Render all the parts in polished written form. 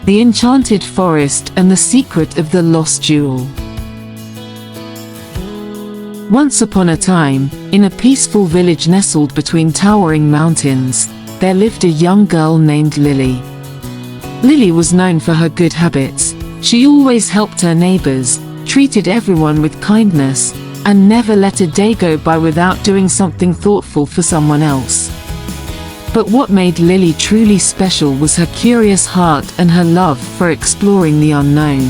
The Enchanted Forest and the Secret of the Lost Jewel. Once upon a time, in a peaceful village nestled between towering mountains, there lived a young girl named Lily. Lily was known for her good habits. She always helped her neighbors, treated everyone with kindness, and never let a day go by without doing something thoughtful for someone else. But what made Lily truly special was her curious heart and her love for exploring the unknown.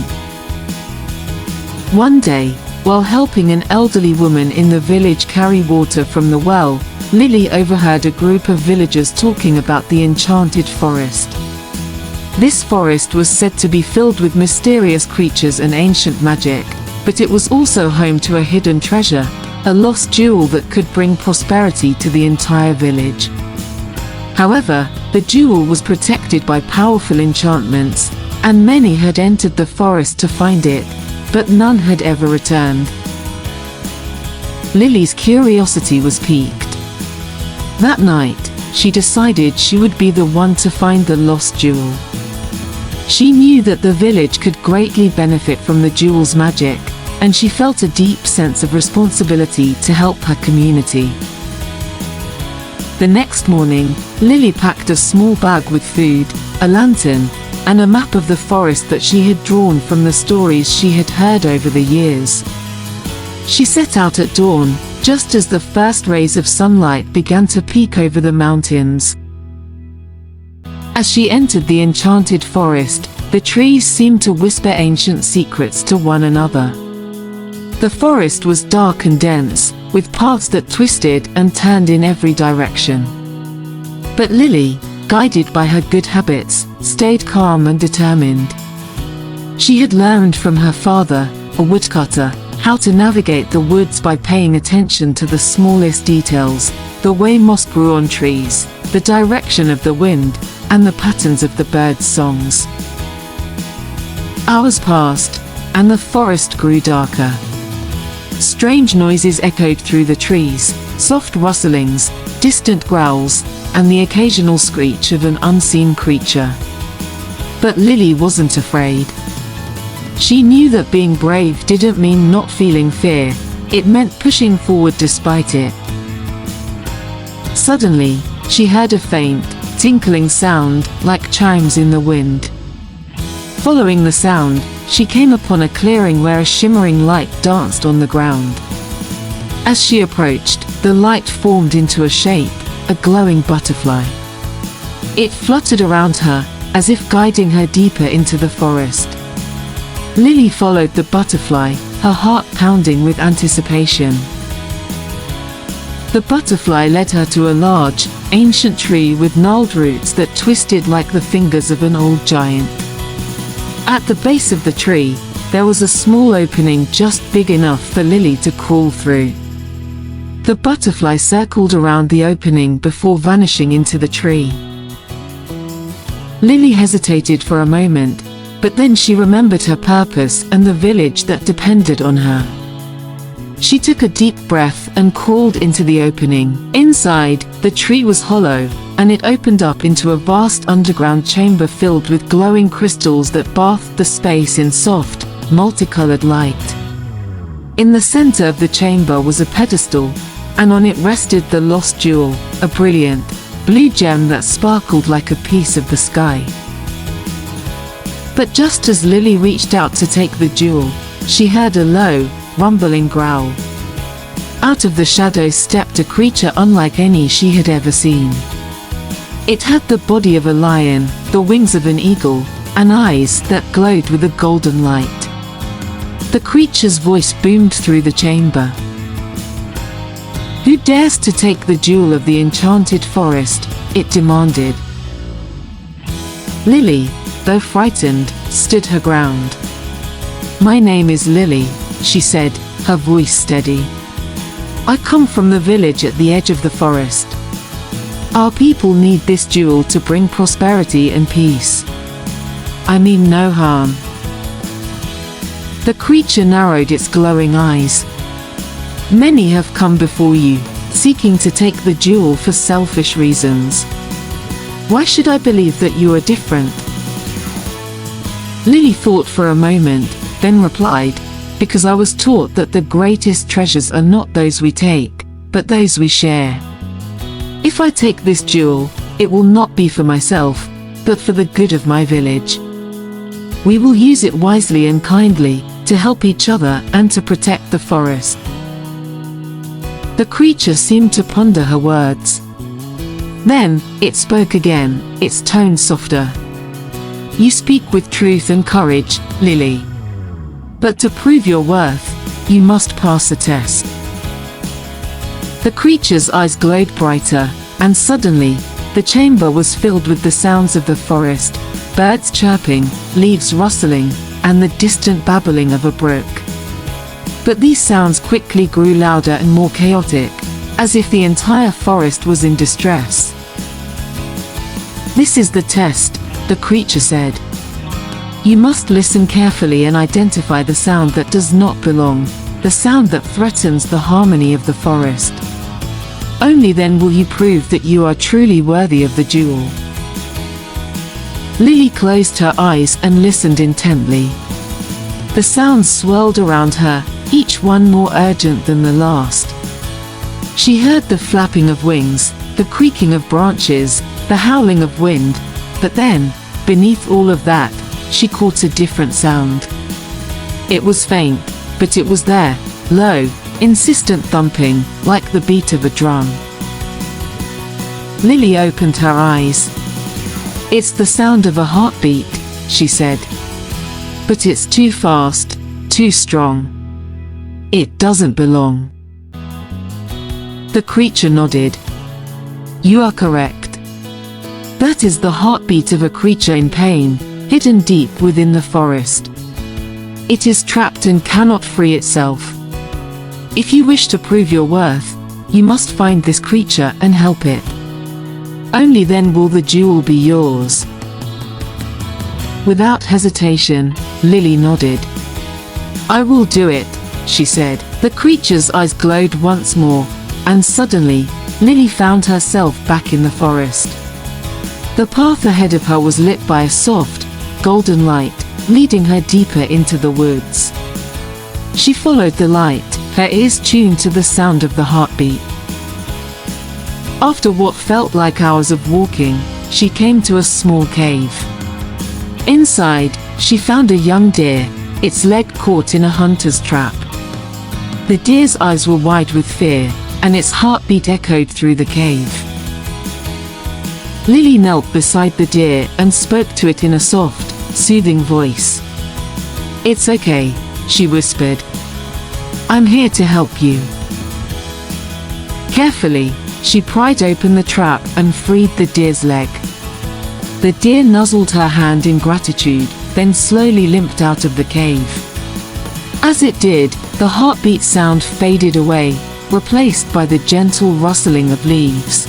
One day, while helping an elderly woman in the village carry water from the well, Lily overheard a group of villagers talking about the Enchanted Forest. This forest was said to be filled with mysterious creatures and ancient magic, but it was also home to a hidden treasure, a lost jewel that could bring prosperity to the entire village. However, the jewel was protected by powerful enchantments, and many had entered the forest to find it, but none had ever returned. Lily's curiosity was piqued. That night, she decided she would be the one to find the lost jewel. She knew that the village could greatly benefit from the jewel's magic, and she felt a deep sense of responsibility to help her community. The next morning, Lily packed a small bag with food, a lantern, and a map of the forest that she had drawn from the stories she had heard over the years. She set out at dawn, just as the first rays of sunlight began to peek over the mountains. As she entered the Enchanted Forest, the trees seemed to whisper ancient secrets to one another. The forest was dark and dense, with paths that twisted and turned in every direction. But Lily, guided by her good habits, stayed calm and determined. She had learned from her father, a woodcutter, how to navigate the woods by paying attention to the smallest details, the way moss grew on trees, the direction of the wind, and the patterns of the birds' songs. Hours passed, and the forest grew darker. Strange noises echoed through the trees, soft rustlings, distant growls, and the occasional screech of an unseen creature. But Lily wasn't afraid. She knew that being brave didn't mean not feeling fear, it meant pushing forward despite it. Suddenly, she heard a faint, tinkling sound, like chimes in the wind. Following the sound, she came upon a clearing where a shimmering light danced on the ground. As she approached, the light formed into a shape, a glowing butterfly. It fluttered around her, as if guiding her deeper into the forest. Lily followed the butterfly, her heart pounding with anticipation. The butterfly led her to a large, ancient tree with gnarled roots that twisted like the fingers of an old giant. At the base of the tree, there was a small opening just big enough for Lily to crawl through. The butterfly circled around the opening before vanishing into the tree. Lily hesitated for a moment, but then she remembered her purpose and the village that depended on her. She took a deep breath and crawled into the opening. Inside, the tree was hollow, and it opened up into a vast underground chamber filled with glowing crystals that bathed the space in soft, multicolored light. In the center of the chamber was a pedestal, and on it rested the lost jewel, a brilliant, blue gem that sparkled like a piece of the sky. But just as Lily reached out to take the jewel, she heard a low, rumbling growl. Out of the shadows stepped a creature unlike any she had ever seen. It had the body of a lion, the wings of an eagle, and eyes that glowed with a golden light. The creature's voice boomed through the chamber. "Who dares to take the jewel of the Enchanted Forest?" it demanded. Lily, though frightened, stood her ground. "My name is Lily," she said, her voice steady. "I come from the village at the edge of the forest. Our people need this jewel to bring prosperity and peace. I mean no harm." The creature narrowed its glowing eyes. "Many have come before you, seeking to take the jewel for selfish reasons. Why should I believe that you are different?" Lily thought for a moment, then replied, "Because I was taught that the greatest treasures are not those we take, but those we share. If I take this jewel, it will not be for myself, but for the good of my village. We will use it wisely and kindly, to help each other and to protect the forest." The creature seemed to ponder her words. Then, it spoke again, its tone softer. "You speak with truth and courage, Lily. But to prove your worth, you must pass a test." The creature's eyes glowed brighter, and suddenly, the chamber was filled with the sounds of the forest, birds chirping, leaves rustling, and the distant babbling of a brook. But these sounds quickly grew louder and more chaotic, as if the entire forest was in distress. "This is the test," the creature said. "You must listen carefully and identify the sound that does not belong, the sound that threatens the harmony of the forest. Only then will you prove that you are truly worthy of the jewel." Lily closed her eyes and listened intently. The sounds swirled around her, each one more urgent than the last. She heard the flapping of wings, the creaking of branches, the howling of wind, but then, beneath all of that, she caught a different sound. It was faint, but it was there, low, insistent thumping, like the beat of a drum. Lily opened her eyes. "It's the sound of a heartbeat," she said. "But it's too fast, too strong. It doesn't belong." The creature nodded. "You are correct. That is the heartbeat of a creature in pain, hidden deep within the forest. It is trapped and cannot free itself. If you wish to prove your worth, you must find this creature and help it. Only then will the jewel be yours." Without hesitation, Lily nodded. "I will do it," she said. The creature's eyes glowed once more, and suddenly, Lily found herself back in the forest. The path ahead of her was lit by a soft, golden light, leading her deeper into the woods. She followed the light, her ears tuned to the sound of the heartbeat. After what felt like hours of walking, she came to a small cave. Inside, she found a young deer, its leg caught in a hunter's trap. The deer's eyes were wide with fear, and its heartbeat echoed through the cave. Lily knelt beside the deer and spoke to it in a soft, soothing voice. "It's okay," she whispered. "I'm here to help you." Carefully, she pried open the trap and freed the deer's leg. The deer nuzzled her hand in gratitude, then slowly limped out of the cave. As it did, the heartbeat sound faded away, replaced by the gentle rustling of leaves.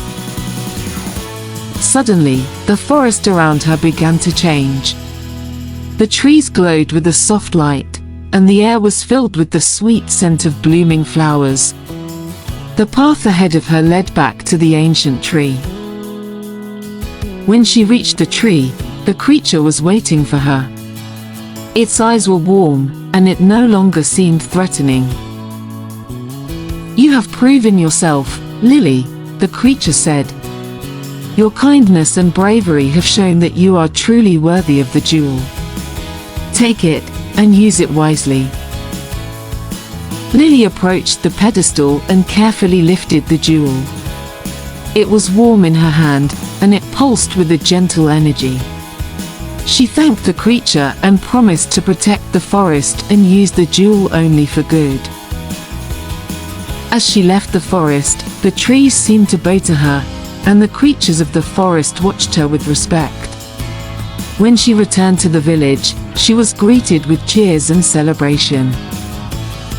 Suddenly, the forest around her began to change. The trees glowed with a soft light, and the air was filled with the sweet scent of blooming flowers. The path ahead of her led back to the ancient tree. When she reached the tree, the creature was waiting for her. Its eyes were warm, and it no longer seemed threatening. "You have proven yourself, Lily," the creature said. "Your kindness and bravery have shown that you are truly worthy of the jewel. Take it, and use it wisely." Lily approached the pedestal and carefully lifted the jewel. It was warm in her hand, and it pulsed with a gentle energy. She thanked the creature and promised to protect the forest and use the jewel only for good. As she left the forest, the trees seemed to bow to her, and the creatures of the forest watched her with respect. When she returned to the village, she was greeted with cheers and celebration.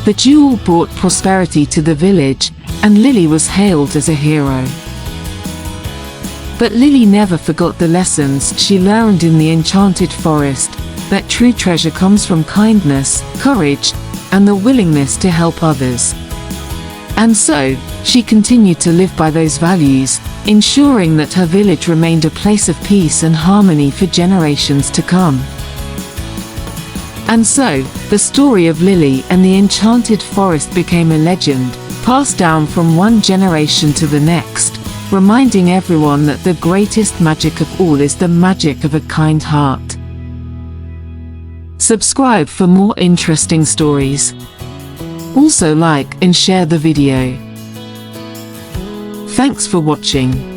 The jewel brought prosperity to the village, and Lily was hailed as a hero. But Lily never forgot the lessons she learned in the Enchanted Forest, that true treasure comes from kindness, courage, and the willingness to help others. And so, she continued to live by those values, ensuring that her village remained a place of peace and harmony for generations to come. And so, the story of Lily and the Enchanted Forest became a legend, passed down from one generation to the next, reminding everyone that the greatest magic of all is the magic of a kind heart. Subscribe for more interesting stories. Also like and share the video. Thanks for watching.